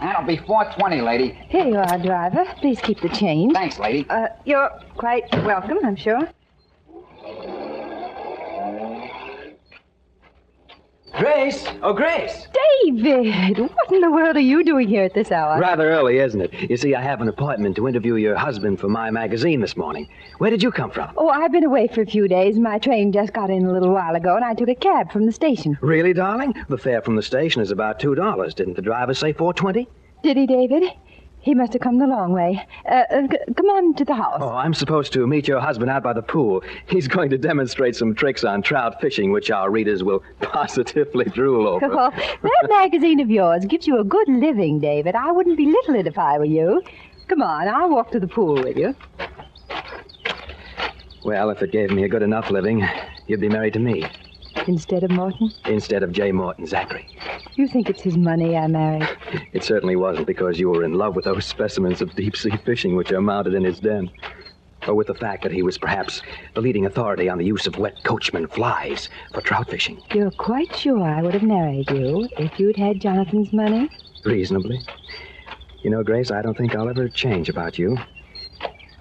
That'll be $4.20, lady. Here you are, driver. Please keep the change. Thanks, lady. You're quite welcome, I'm sure. Grace! Oh, Grace! David! What in the world are you doing here at this hour? Rather early, isn't it? You see, I have an appointment to interview your husband for my magazine this morning. Where did you come from? Oh, I've been away for a few days. My train just got in a little while ago, and I took a cab from the station. Really, darling? The fare from the station is about $2. Didn't the driver say $4.20? Did he, David? He must have come the long way. Come on to the house. Oh, I'm supposed to meet your husband out by the pool. He's going to demonstrate some tricks on trout fishing, which our readers will positively drool over. Oh, that magazine of yours gives you a good living, David. I wouldn't belittle it if I were you. Come on, I'll walk to the pool with you. Well, if it gave me a good enough living, you'd be married to me. Instead of Morton? Instead of J. Morton Zachary. You think it's his money I married? It certainly wasn't because you were in love with those specimens of deep-sea fishing which are mounted in his den. Or with the fact that he was perhaps the leading authority on the use of wet Coachman flies for trout fishing. You're quite sure I would have married you if you'd had Jonathan's money? Reasonably. You know, Grace, I don't think I'll ever change about you.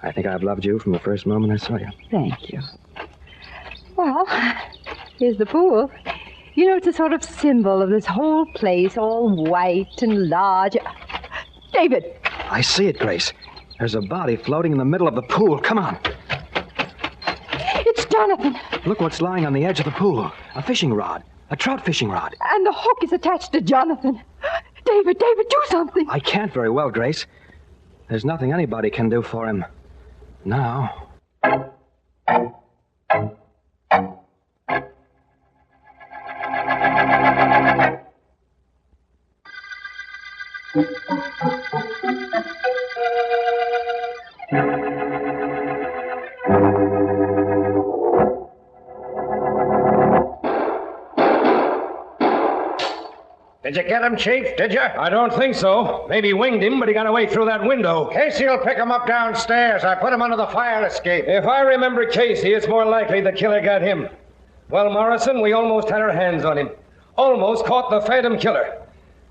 I think I've loved you from the first moment I saw you. Thank you. Well, here's the pool. You know, it's a sort of symbol of this whole place, all white and large. David! I see it, Grace. There's a body floating in the middle of the pool. Come on. It's Jonathan. Look what's lying on the edge of the pool. A fishing rod. A trout fishing rod. And the hook is attached to Jonathan. David, do something. I can't very well, Grace. There's nothing anybody can do for him now. Did you get him, Chief? Did you? I don't think so. Maybe winged him, but he got away through that window. Casey'll pick him up downstairs. I put him under the fire escape. If I remember Casey, it's more likely the killer got him. Well, Morrison, we almost had our hands on him. Almost caught the Phantom Killer.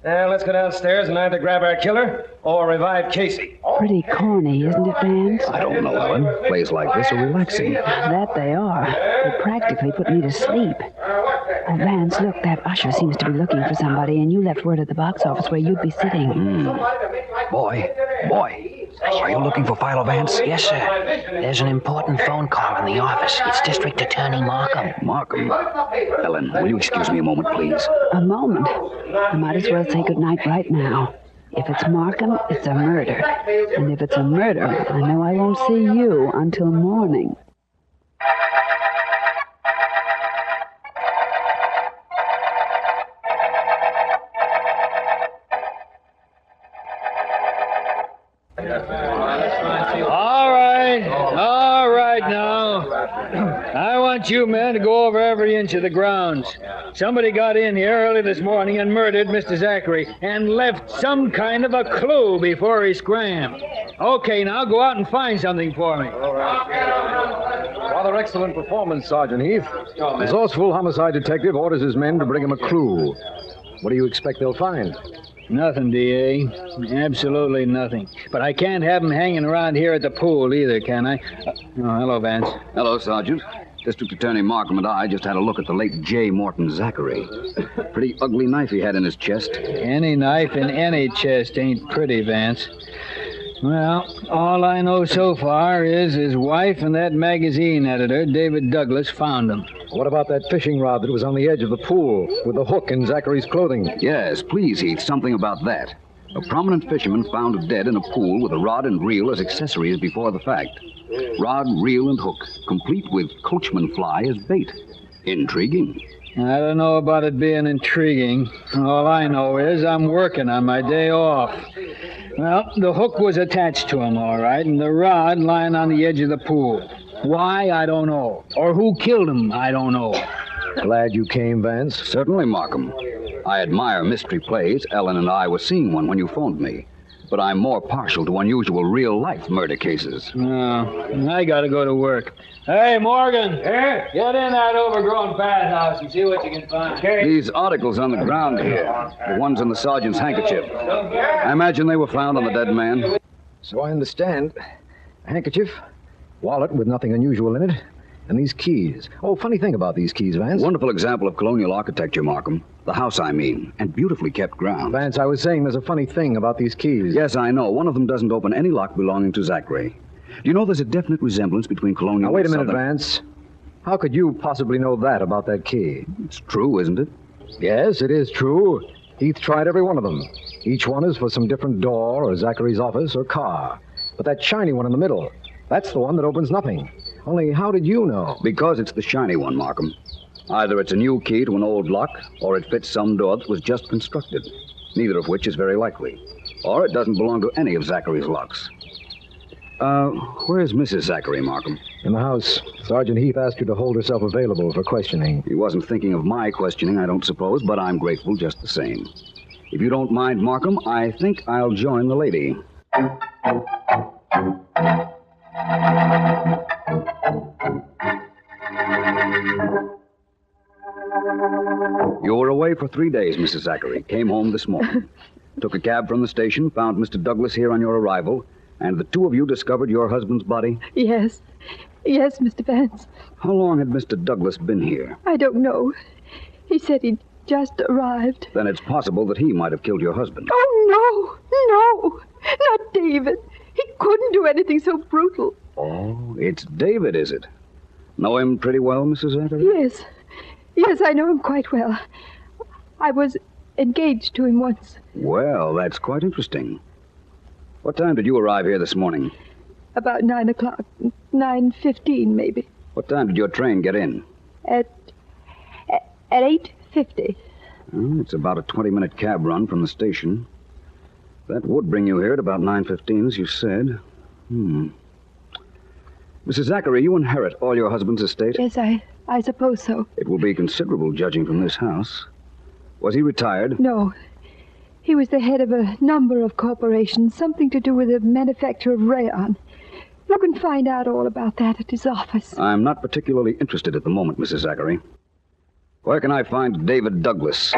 Now, let's go downstairs and either grab our killer or revive Casey. Pretty corny, isn't it, Vance? I don't know, Ellen. Plays like this are relaxing. That they are. They practically put me to sleep. Oh, Vance, look, that usher seems to be looking for somebody, and you left word at the box office where you'd be sitting. Boy. Are you looking for Philo, Vance? Yes, sir. There's an important phone call in the office. It's District Attorney Markham. Markham. Ellen, will you excuse me a moment, please? A moment? I might as well say goodnight right now. If it's Markham, it's a murder. And if it's a murder, I know I won't see you until morning. All right now. I want you men to go over every inch of the grounds. Somebody got in here early this morning and murdered Mr. Zachary and left some kind of a clue before he scrammed. Okay, now go out and find something for me. Rather excellent performance, Sergeant Heath. Resourceful homicide detective orders his men to bring him a clue. What do you expect they'll find? Nothing, D.A. Absolutely nothing. But I can't have him hanging around here at the pool either, can I? Hello, Vance. Hello, Sergeant. District Attorney Markham and I just had a look at the late J. Morton Zachary. Pretty ugly knife he had in his chest. Any knife in any chest ain't pretty, Vance. Well, all I know so far is his wife and that magazine editor, David Douglas, found him. What about that fishing rod that was on the edge of the pool with the hook in Zachary's clothing? Yes, please, Heath, something about that. A prominent fisherman found dead in a pool with a rod and reel as accessories before the fact. Rod, reel, and hook, complete with Coachman fly as bait. Intriguing. I don't know about it being intriguing. All I know is I'm working on my day off. Well, the hook was attached to him, all right, and the rod lying on the edge of the pool. Why, I don't know. Or who killed him, I don't know. Glad you came, Vance. Certainly, Markham. I admire mystery plays. Ellen and I were seeing one when you phoned me. But I'm more partial to unusual real-life murder cases. No, I gotta go to work. Hey, Morgan. Eh? Get in that overgrown bathhouse and see what you can find. These articles on the ground here, the ones in the sergeant's handkerchief. I imagine they were found on the dead man. So I understand. A handkerchief, wallet with nothing unusual in it, and these keys. Oh, funny thing about these keys, Vance. Wonderful example of colonial architecture, Markham. The house, I mean, and beautifully kept grounds. Vance, I was saying there's a funny thing about these keys. Yes, I know. One of them doesn't open any lock belonging to Zachary. Do you know there's a definite resemblance between colonial Now, wait a and minute, southern... Vance. How could you possibly know that about that key? It's true, isn't it? Yes, it is true. Heath tried every one of them. Each one is for some different door or Zachary's office or car. But that shiny one in the middle, that's the one that opens nothing. Only how did you know? Because it's the shiny one, Markham. Either it's a new key to an old lock, or it fits some door that was just constructed. Neither of which is very likely. Or it doesn't belong to any of Zachary's locks. Where's Mrs. Zachary, Markham? In the house. Sergeant Heath asked you to hold herself available for questioning. He wasn't thinking of my questioning, I don't suppose, but I'm grateful just the same. If you don't mind, Markham, I think I'll join the lady. You were away for 3 days, Mrs. Zachary. Came home this morning. Took a cab from the station, found Mr. Douglas here on your arrival, and the two of you discovered your husband's body? Yes. Yes, Mr. Vance. How long had Mr. Douglas been here? I don't know. He said he'd just arrived. Then it's possible that he might have killed your husband. Oh, no. Not David. He couldn't do anything so brutal. Oh, it's David, is it? Know him pretty well, Mrs. Zachary? Yes. Yes, I know him quite well. I was engaged to him once. Well, that's quite interesting. What time did you arrive here this morning? About 9 o'clock. 9:15, maybe. What time did your train get in? At 8:50. Well, it's about a 20-minute cab run from the station. That would bring you here at about 9:15, as you said. Mrs. Zachary, you inherit all your husband's estate? Yes, I suppose so. It will be considerable, judging from this house. Was he retired? No. He was the head of a number of corporations, something to do with the manufacture of rayon. You can find out all about that at his office. I'm not particularly interested at the moment, Mrs. Zachary. Where can I find David Douglas?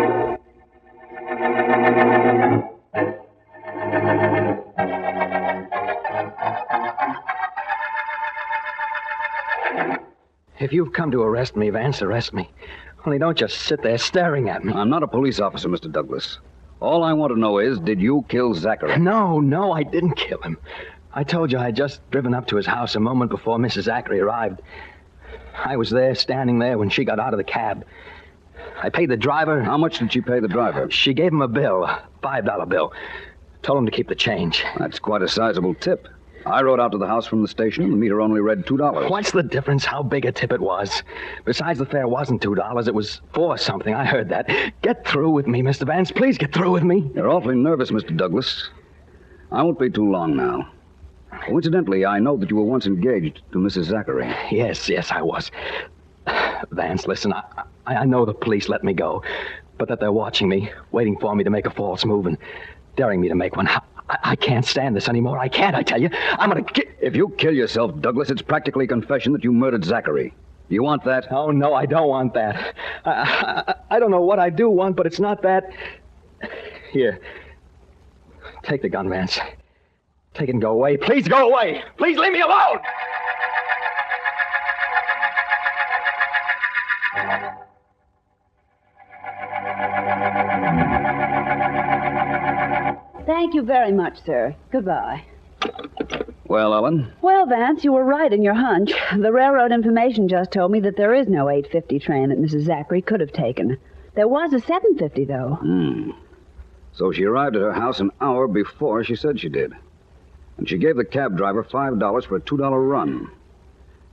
If you've come to arrest me, Vance, arrest me. Only don't just sit there staring at me. I'm not a police officer, Mr. Douglas. All I want to know is, did you kill Zachary? No, I didn't kill him. I told you I had just driven up to his house a moment before Mrs. Zachary arrived. I was there, standing there, when she got out of the cab. I paid the driver. How much did she pay the driver? She gave him a bill, a $5 bill. Told him to keep the change. That's quite a sizable tip. I rode out to the house from the station, and the meter only read $2. What's the difference how big a tip it was? Besides, the fare wasn't $2. It was $4 something. I heard that. Get through with me, Mr. Vance. Please get through with me. You're awfully nervous, Mr. Douglas. I won't be too long now. Coincidentally, I know that you were once engaged to Mrs. Zachary. Yes, I was. Vance, listen, I know the police let me go, but that they're watching me, waiting for me to make a false move and daring me to make one. I can't stand this anymore. I can't, I tell you. I'm going to... If you kill yourself, Douglas, it's practically a confession that you murdered Zachary. Do you want that? Oh, no, I don't want that. I don't know what I do want, but it's not that. Here. Take the gun, Vance. Take it and go away. Please go away. Please leave me alone. Thank you very much, sir. Goodbye. Well, Ellen? Well, Vance, you were right in your hunch. The railroad information just told me that there is no 8:50 train that Mrs. Zachary could have taken. There was a 7:50, though. So she arrived at her house an hour before she said she did. And she gave the cab driver $5 for a $2 run.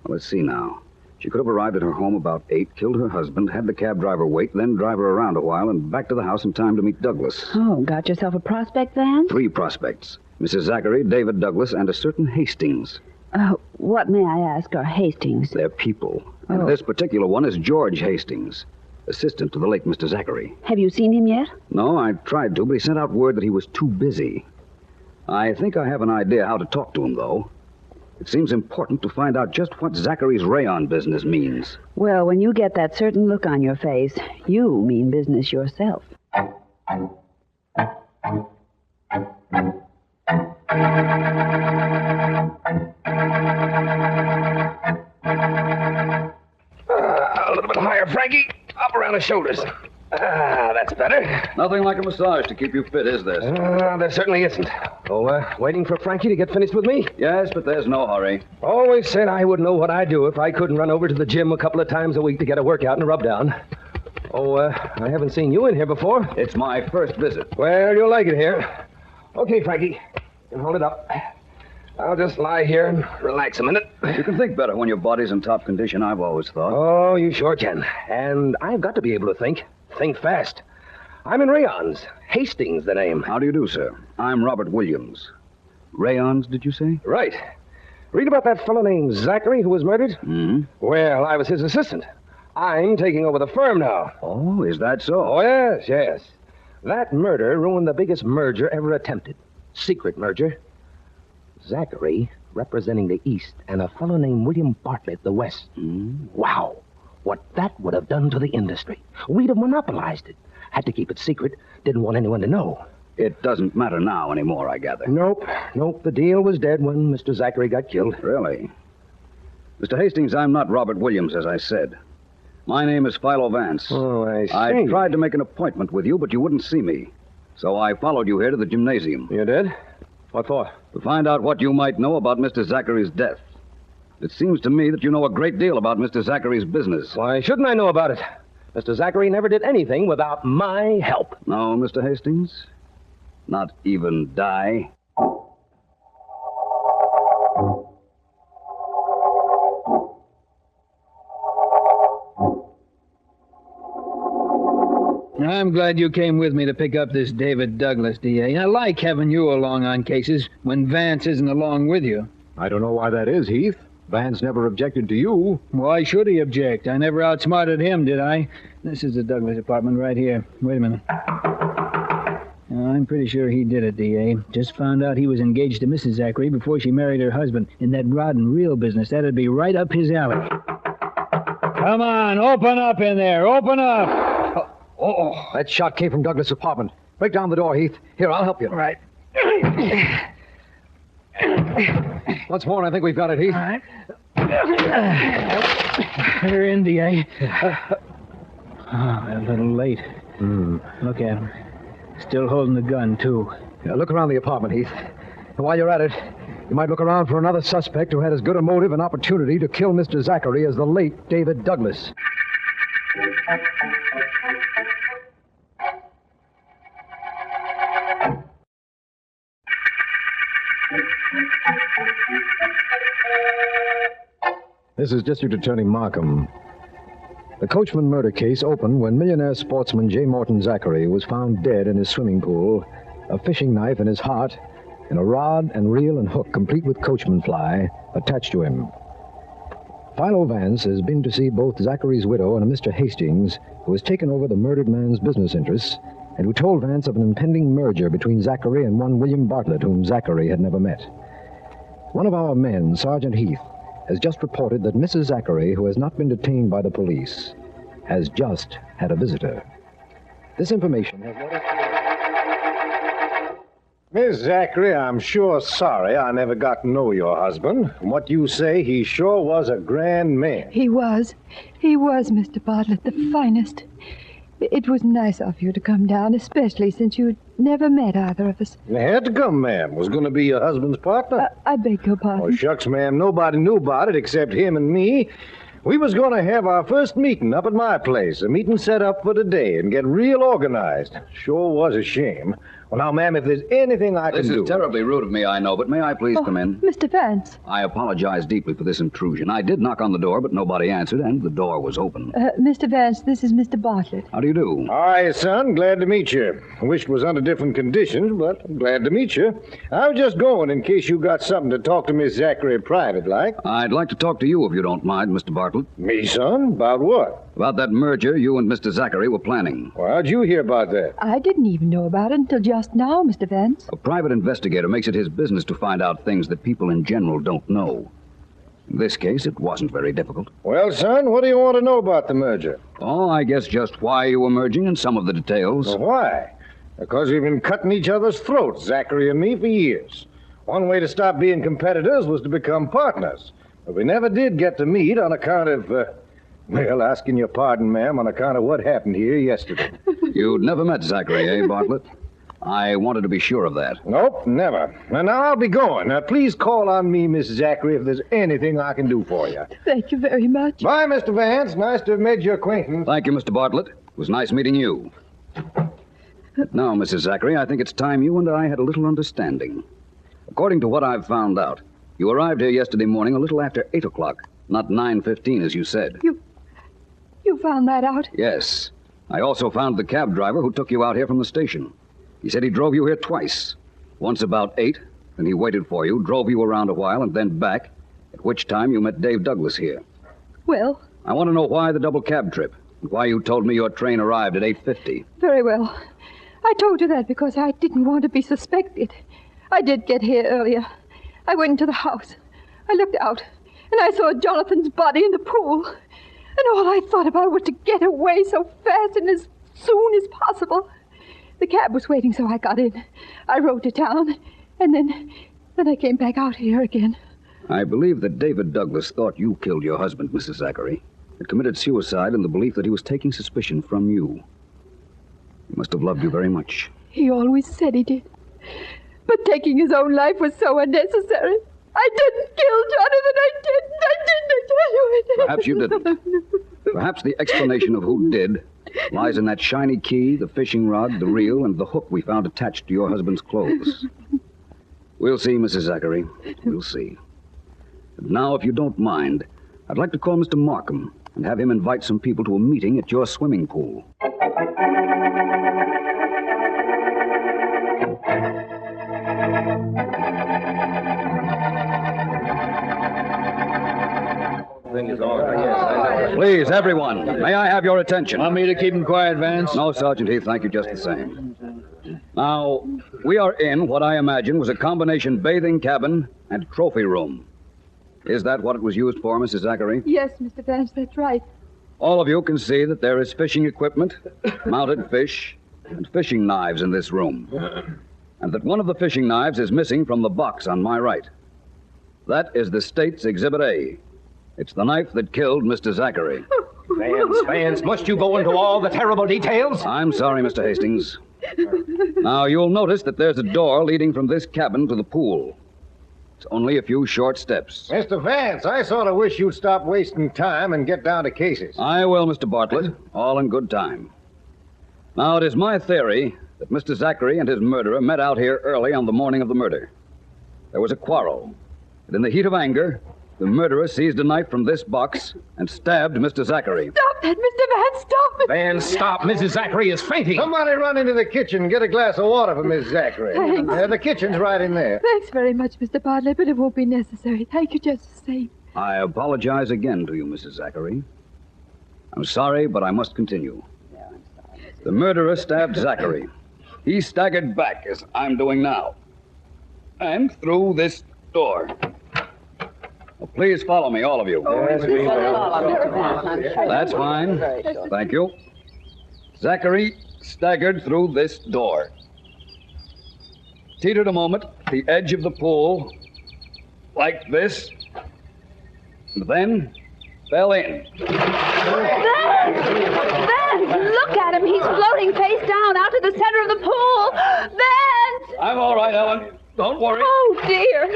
Well, let's see now. She could have arrived at her home about 8, killed her husband, had the cab driver wait, then drive her around a while and back to the house in time to meet Douglas. Oh, got yourself a prospect, Vance? 3 prospects. Mrs. Zachary, David Douglas, and a certain Hastings. What, may I ask, are Hastings? They're people. And this particular one is George Hastings, assistant to the late Mr. Zachary. Have you seen him yet? No, I tried to, but he sent out word that he was too busy. I think I have an idea how to talk to him, though. It seems important to find out just what Zachary's rayon business means. Well, when you get that certain look on your face, you mean business yourself. A little bit higher, Frankie. Up around the shoulders. That's better. Nothing like a massage to keep you fit, is there? There certainly isn't. Oh, waiting for Frankie to get finished with me? Yes, but there's no hurry. Always said I wouldn't know what I'd do if I couldn't run over to the gym a couple of times a week to get a workout and a rub down. Oh, I haven't seen you in here before. It's my first visit. Well, you'll like it here. Okay, Frankie. You can hold it up. I'll just lie here and relax a minute. You can think better when your body's in top condition, I've always thought. Oh, you sure can. And I've got to be able to think. Think fast. I'm in Rayons. Hastings, the name. How do you do, sir? I'm Robert Williams. Rayons, did you say? Right. Read about that fellow named Zachary who was murdered? Mm-hmm. Well, I was his assistant. I'm taking over the firm now. Oh, is that so? Oh, yes. That murder ruined the biggest merger ever attempted. Secret merger. Zachary representing the East and a fellow named William Bartlett the West. Wow. What that would have done to the industry. We'd have monopolized it. Had to keep it secret. Didn't want anyone to know. It doesn't matter now anymore, I gather. Nope. The deal was dead when Mr. Zachary got killed. Really? Mr. Hastings, I'm not Robert Williams, as I said. My name is Philo Vance. Oh, I see. I tried to make an appointment with you, but you wouldn't see me. So I followed you here to the gymnasium. You did? What for? To find out what you might know about Mr. Zachary's death. It seems to me that you know a great deal about Mr. Zachary's business. Why shouldn't I know about it? Mr. Zachary never did anything without my help. No, Mr. Hastings? Not even die? I'm glad you came with me to pick up this David Douglas, D.A. I like having you along on cases when Vance isn't along with you. I don't know why that is, Heath. Vance never objected to you. Why should he object? I never outsmarted him, did I? This is the Douglas apartment right here. Wait a minute. I'm pretty sure he did it, D.A. Just found out he was engaged to Mrs. Zachary before she married her husband in that rod and reel business. That'd be right up his alley. Come on, open up in there. Open up. That shot came from Douglas' apartment. Break down the door, Heath. Here, I'll help you. Right. Once more, and I think we've got it, Heath. All right. They're in, D.A. A little late. Look at him. Still holding the gun, too. Yeah, look around the apartment, Heath. And while you're at it, you might look around for another suspect who had as good a motive and opportunity to kill Mr. Zachary as the late David Douglas. This is District Attorney Markham. The Coachman murder case opened when millionaire sportsman J. Morton Zachary was found dead in his swimming pool, a fishing knife in his heart, and a rod and reel and hook complete with Coachman fly attached to him. Philo Vance has been to see both Zachary's widow and a Mr. Hastings, who has taken over the murdered man's business interests, and who told Vance of an impending merger between Zachary and one William Bartlett, whom Zachary had never met. One of our men, Sergeant Heath, has just reported that Mrs. Zachary, who has not been detained by the police, has just had a visitor. This information has led us to... Miss Zachary, I'm sure sorry I never got to know your husband. From what you say, he sure was a grand man. He was, Mr. Bartlett, the finest. It was nice of you to come down, especially since you'd never met either of us. You had to come, ma'am. Was going to be your husband's partner. I beg your pardon. Oh, shucks, ma'am. Nobody knew about it except him and me. We was going to have our first meeting up at my place, a meeting set up for today and get real organized. Sure was a shame. Well, now, ma'am, if there's anything I can This do... is terribly rude of me, I know, but may I please come in? Mr. Vance. I apologize deeply for this intrusion. I did knock on the door, but nobody answered, and the door was open. Mr. Vance, this is Mr. Bartlett. How do you do? Hi, son. Glad to meet you. I wish it was under different conditions, but I'm glad to meet you. I was just going in case you got something to talk to Miss Zachary private-like. I'd like to talk to you, if you don't mind, Mr. Bartlett. Me, son? About what? About that merger you and Mr. Zachary were planning. Well, how'd you hear about that? I didn't even know about it until just now, Mr. Vance. A private investigator makes it his business to find out things that people in general don't know. In this case, it wasn't very difficult. Well, son, what do you want to know about the merger? Oh, I guess just why you were merging and some of the details. Well, why? Because we've been cutting each other's throats, Zachary and me, for years. One way to stop being competitors was to become partners. But we never did get to meet on account of, well, asking your pardon, ma'am, on account of what happened here yesterday. You'd never met Zachary, eh, Bartlett? I wanted to be sure of that. Nope, never. And now I'll be going. Now, please call on me, Miss Zachary, if there's anything I can do for you. Thank you very much. Bye, Mr. Vance. Nice to have made your acquaintance. Thank you, Mr. Bartlett. It was nice meeting you. Now, Mrs. Zachary, I think it's time you and I had a little understanding. According to what I've found out, you arrived here yesterday morning a little after 8 o'clock, not 9:15 as you said. You found that out? Yes. I also found the cab driver who took you out here from the station. He said he drove you here twice. Once about 8, then he waited for you, drove you around a while, and then back, at which time you met Dave Douglas here. Well, I want to know why the double cab trip, and why you told me your train arrived at 8:50. very well. I told you that because I didn't want to be suspected. I did get here earlier. I went into the house. I looked out, and I saw Jonathan's body in the pool. And all I thought about was to get away so fast and as soon as possible. The cab was waiting, so I got in. I rode to town, and then I came back out here again. I believe that David Douglas thought you killed your husband, Mrs. Zachary, and committed suicide in the belief that he was taking suspicion from you. He must have loved you very much. He always said he did. But taking his own life was so unnecessary. I didn't kill Jonathan. I tell you I did. Perhaps you didn't. Perhaps the explanation of who did lies in that shiny key, the fishing rod, the reel, and the hook we found attached to your husband's clothes. We'll see, Mrs. Zachary. We'll see. And now, if you don't mind, I'd like to call Mr. Markham and have him invite some people to a meeting at your swimming pool. Please, everyone, may I have your attention? Want me to keep him quiet, Vance? No, Sergeant Heath, thank you just the same. Now, we are in what I imagine was a combination bathing cabin and trophy room. Is that what it was used for, Mrs. Zachary? Yes, Mr. Vance, that's right. All of you can see that there is fishing equipment, mounted fish, and fishing knives in this room. And that one of the fishing knives is missing from the box on my right. That is the state's Exhibit A. It's the knife that killed Mr. Zachary. Vance, must you go into all the terrible details? I'm sorry, Mr. Hastings. Now, you'll notice that there's a door leading from this cabin to the pool. It's only a few short steps. Mr. Vance, I sort of wish you'd stop wasting time and get down to cases. I will, Mr. Bartlett, all in good time. Now, it is my theory that Mr. Zachary and his murderer met out here early on the morning of the murder. There was a quarrel, and in the heat of anger, the murderer seized a knife from this box and stabbed Mr. Zachary. Stop that, Mr. Vance, stop it. Vance, stop. Mrs. Zachary is fainting. Somebody run into the kitchen and get a glass of water for Miss Zachary. Thanks. The kitchen's right in there. Thanks very much, Mr. Bartlett, but it won't be necessary. Thank you just the same. I apologize again to you, Mrs. Zachary. I'm sorry, but I must continue. The murderer stabbed Zachary. He staggered back, as I'm doing now, and through this door. Well, please follow me, all of you. That's fine. Thank you. Zachary staggered through this door. Teetered a moment at the edge of the pool, like this, and then fell in. Vance! Look at him. He's floating face down out to the center of the pool. Vance! I'm all right, Ellen. Don't worry. Oh, dear.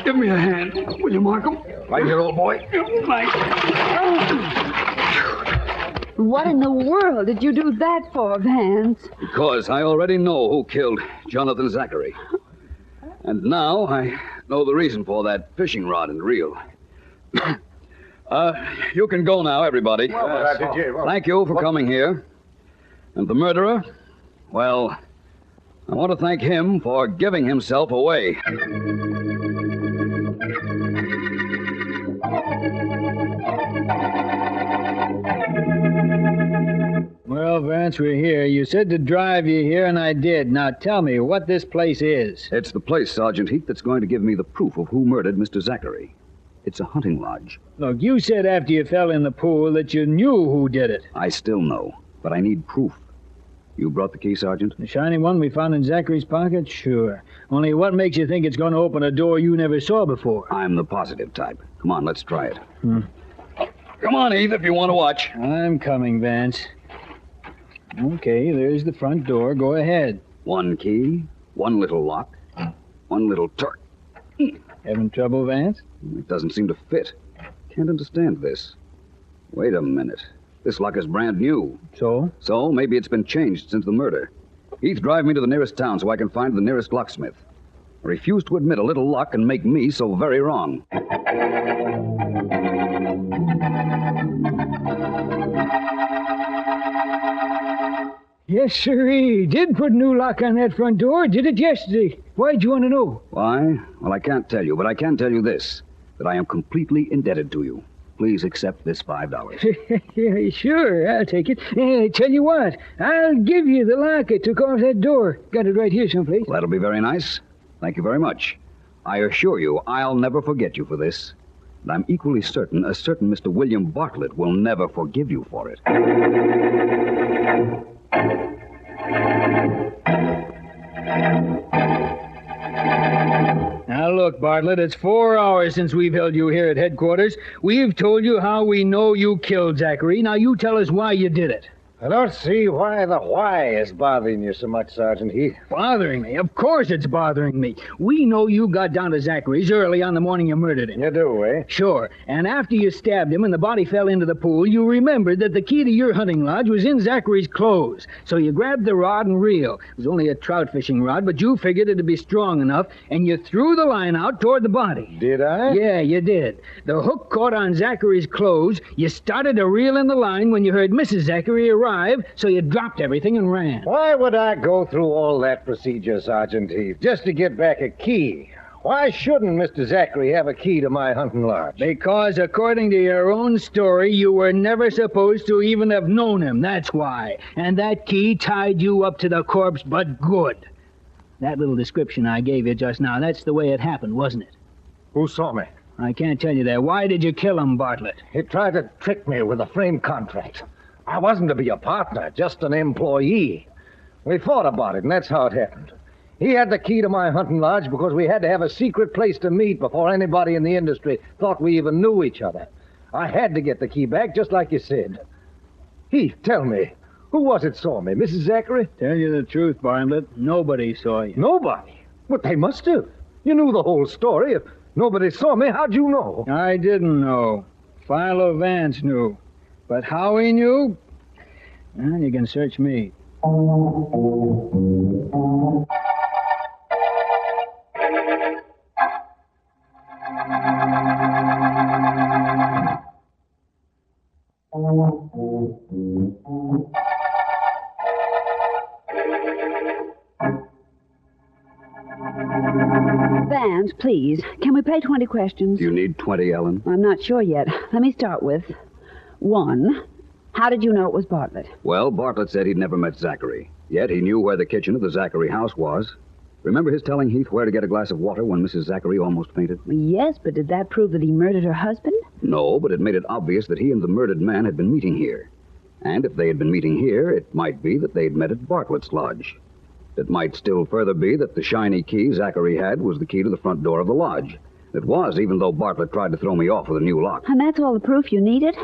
Give me a hand, will you, Markham? Right here, old boy. Thanks. What in the world did you do that for, Vance? Because I already know who killed Jonathan Zachary. And now I know the reason for that fishing rod and reel. You can go now, everybody. Thank you for coming here. And the murderer, well, I want to thank him for giving himself away. Well, Vance, we're here. You said to drive you here, and I did. Now tell me what this place is. It's the place, Sergeant Heath, that's going to give me the proof of who murdered Mr. Zachary. It's a hunting lodge. Look, you said after you fell in the pool that you knew who did it. I still know, but I need proof. You brought the key, Sergeant? The shiny one we found in Zachary's pocket? Sure. Only what makes you think it's going to open a door you never saw before? I'm the positive type. Come on, let's try it. Come on, Heath, if you want to watch. I'm coming, Vance. Okay, there's the front door. Go ahead. One key, one little lock, one little turn. Having trouble, Vance? It doesn't seem to fit. Can't understand this. Wait a minute. This lock is brand new. So? So, maybe it's been changed since the murder. Heath, drive me to the nearest town so I can find the nearest locksmith. I refuse to admit a little luck can make me so very wrong. Yes, sirree. Did put a new lock on that front door. Did it yesterday. Why'd you want to know? Why? Well, I can't tell you, but I can tell you this, that I am completely indebted to you. Please accept this $5. Yeah, sure, I'll take it. Tell you what, I'll give you the lock I took off that door. Got it right here someplace. Well, that'll be very nice. Thank you very much. I assure you, I'll never forget you for this. And I'm equally certain a certain Mr. William Bartlett will never forgive you for it. Now, look, Bartlett, it's 4 hours since we've held you here at headquarters. We've told you how we know you killed Zachary. Now, you tell us why you did it. I don't see why the why is bothering you so much, Sergeant Heath. Bothering me? Of course it's bothering me. We know you got down to Zachary's early on the morning you murdered him. You do, eh? Sure. And after you stabbed him and the body fell into the pool, you remembered that the key to your hunting lodge was in Zachary's clothes. So you grabbed the rod and reel. It was only a trout fishing rod, but you figured it'd be strong enough, and you threw the line out toward the body. Did I? Yeah, you did. The hook caught on Zachary's clothes. You started to reel in the line when you heard Mrs. Zachary arrive, so you dropped everything and ran. Why would I go through all that procedure, Sergeant Heath, just to get back a key? Why shouldn't Mr. Zachary have a key to my hunting lodge? Because, according to your own story, you were never supposed to even have known him. That's why. And that key tied you up to the corpse, but good. That little description I gave you just now, that's the way it happened, wasn't it? Who saw me? I can't tell you that. Why did you kill him, Bartlett? He tried to trick me with a framed contract. I wasn't to be a partner, just an employee. We fought about it, and that's how it happened. He had the key to my hunting lodge because we had to have a secret place to meet before anybody in the industry thought we even knew each other. I had to get the key back, just like you said. Heath, tell me, who was it saw me? Mrs. Zachary? Tell you the truth, Bartlett, nobody saw you. Nobody? But they must have. You knew the whole story. If nobody saw me, how'd you know? I didn't know. Philo Vance knew. But how he knew? Well, you can search me. Vance, please, can we play 20 questions? Do you need 20, Ellen? I'm not sure yet. Let me start with 1. How did you know it was Bartlett? Well, Bartlett said he'd never met Zachary. Yet he knew where the kitchen of the Zachary house was. Remember his telling Heath where to get a glass of water when Mrs. Zachary almost fainted? Yes, but did that prove that he murdered her husband? No, but it made it obvious that he and the murdered man had been meeting here. And if they had been meeting here, it might be that they'd met at Bartlett's lodge. It might still further be that the shiny key Zachary had was the key to the front door of the lodge. It was, even though Bartlett tried to throw me off with a new lock. And that's all the proof you needed?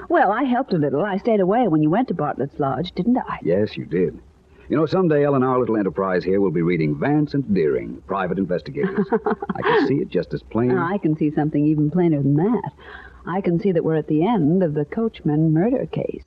Well, I helped a little. I stayed away when you went to Bartlett's lodge, didn't I? Yes, you did. You know, someday, Ellen, our little enterprise here will be reading Vance and Deering, private investigators. I can see it just as plain. I can see something even plainer than that. I can see that we're at the end of the Coachman murder case.